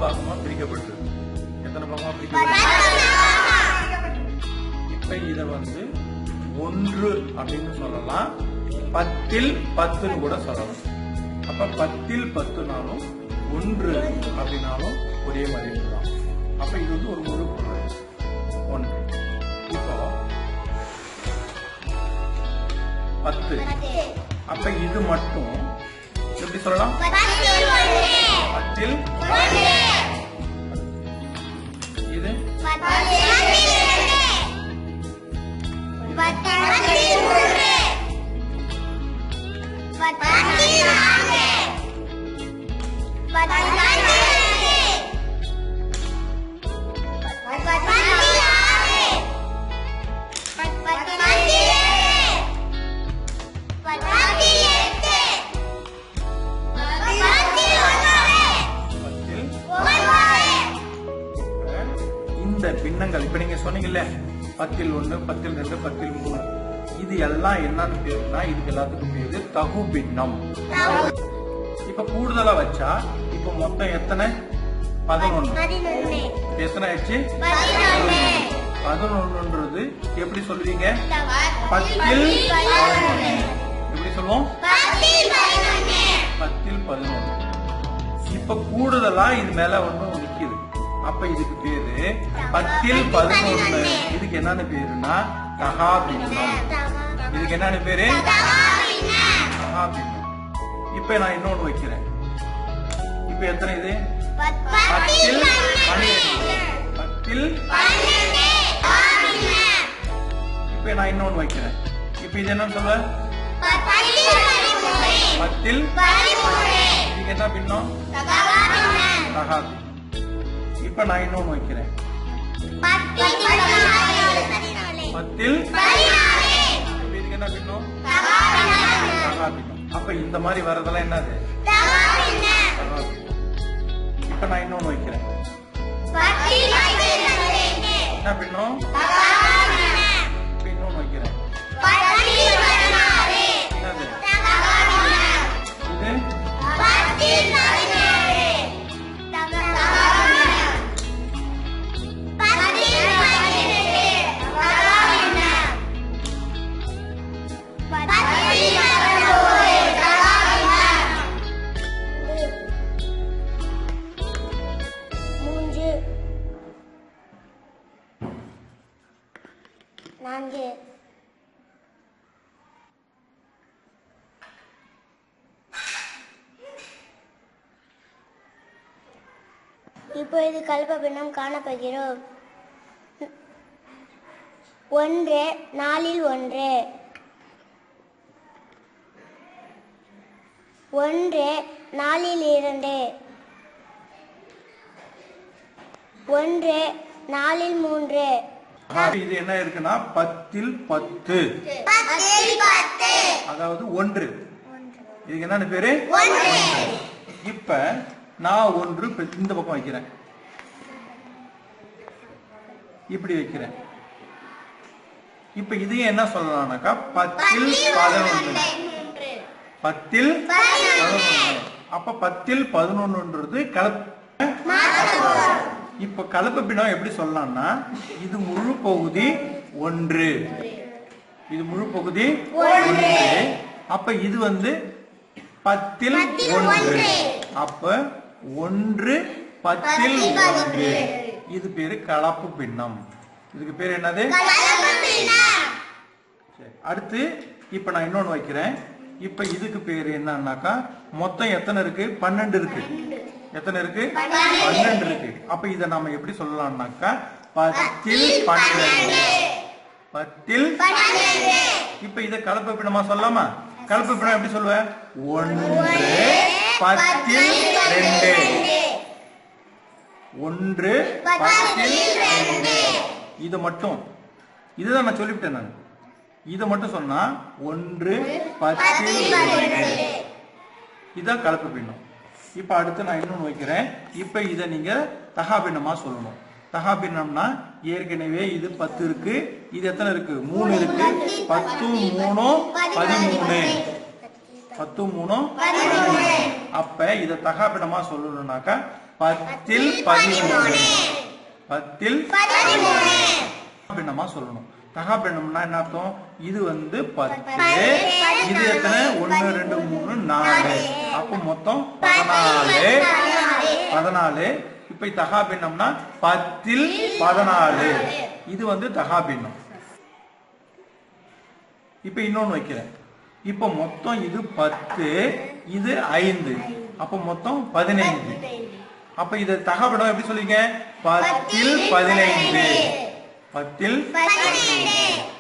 பாகமா பிரிக்கப்பட்டிருக்கு. எத்தனை பாகமா பிரிக்கப்பட்டிருக்கு? இப்ப இத 1 அப்படின்னு சொல்லலாம், 10ல் 10 கூட சொல்லலாம். அப்ப 10ல் 10னாலும் 1 அப்படின்னாலும் ஒரே மாதிரி இருக்கலாம். அப்ப இது ஒரு முழு பொருள் 1. இப்போ 10. அப்ப இது மட்டும் எப்படி சொல்லலாம்? 10ல் இது 10ல் இந்த பின்னங்கள் இப்ப நீங்க சொன்னீங்கல்ல, 10ல் 1, 10ல் 2, 10ல் 3, இது எல்லாம் என்னன்னு பேருன்னா இதுக்கு எல்லாத்துக்கும் பேரு தகு பின்னம். இப்ப கூடுதலா வச்சா இப்ப மொத்தம் எத்தனை? 11. எத்தனை ஆயிடுச்சு? 11ன்றது எப்படி சொல்லுவீங்க? 10ல் 11. எப்படி சொல்லுவோம்? 10ல் 11. இப்ப கூடுதலா இது மேல ஒண்ணு நிக்குது. அப்ப இதுக்கு பேரு 10ல் 11. இதுக்கு என்னன்னு பேருன்னா தகா பின்னம். இதுக்கு என்னன்னு பேரு? தகா பின்னம். இப்ப நான் இன்னொன்னு வைக்கிறேன். இப்ப எத்தனை இது? 10ல் 12. 10ல் 12. இப்ப நான் இன்னொன்னு வைக்கிறேன். இப்ப இது என்ன சொல்ல? 10ல் 13. இதுக்கு என்ன பின்னம்? தகா பின்னம். இப்ப நான் இன்னொன்னு வைக்கிறேன். 10ல் 14. இதுக்கு என்ன பின்னம்? தகா பின்னம். அப்ப இந்த மாதிரி வரதெல்லாம் என்னது? தகா பின்னம். இப்ப நான் இன்னொன்னு வைக்கிறேன். என்ன பின்னம்? இப்ப இன்னொன்னு வைக்கிறேன். என்னது? இது 4. இப்பொழுது கல்ப பின்னம் காணப்படுகிறோம். 1 4ல் 1, 1 4ல் 2, 1 4ல் 3. இது என்ன இருக்குன்னா 10ல் 10. அதாவது 1. இதுக்கு என்னன்னு பேரு? 1. இப்ப நான் 1 இந்த பக்கம் வைக்கிறேன், இப்படி வைக்கிறேன். இப்ப இதையும் என்ன சொல்லலாம்னாக்கா 10ல் 11. 10ல் 11. அப்ப 10ல் 11ன்றது கலப்பு. இப்ப கலப்பு பின்னம் எப்படி சொல்லலாம்னா இது முழு பகுதி 1, இது முழு பகுதி 1. அப்ப இது 10ல் 1. அப்ப 1 10ல் 1. இது பேரு கலப்பு பின்னம். இதுக்கு பேரு என்னது? அடுத்து இப்ப நான் இன்னொன்னு வைக்கிறேன். இப்ப இதுக்கு பேரு என்னன்னாக்கா மொத்தம் எத்தனை இருக்கு? 12 இருக்கு. எத்தனை இருக்கு? 12 இருக்கு. அப்ப இத நாம எப்படி சொல்லலாம்னாக்கா 10ல் 12. 10ல் 12. இப்ப இத கலப்பு பின்னமா சொல்லலாமா? கலப்பு பின்னம் எப்படி சொல்லுவ? 1 10ல் 2. 1 10ல் 2. இது மட்டும் இதுதான் நான் சொல்லிவிட்டேன். நான் இதை மட்டும் சொன்னா 1 10ல் 2. இதுதான் கலப்பு பின்னம். இப்ப அடுத்து நான் இன்னொன்னு வைக்கிறேன். இப்ப இத நீங்க தகா பின்னமா சொல்லணும். தகா பின்னம்னா ஏற்கனவே இது 10 இருக்கு, இது எத்தனை இருக்கு? 3 இருக்கு. 10 3 13. 10 3 13. அப்ப இத தகா பின்னமா சொல்லணும்னாக்கா 10ல் 13. 10ல் 13 பின்னமா சொல்லணும். தகா பின்னம்னா என்ன அர்த்தம்? இது வந்து 10, இது எத்தனை? 1 2 3 4. அப்ப மொத்தம் 14. இப்ப தகா பின்னம்னா 10ல் 14. இது வந்து தகா பின்னம். இப்ப இன்னொன்னு வைக்கிறேன். இப்ப மொத்தம் இது 10, இது 5. அப்ப மொத்தம் 15. அப்ப இது தகா பின்னம் எப்படி சொல்லுவீங்க? 10ல் 15. 10ல் 15.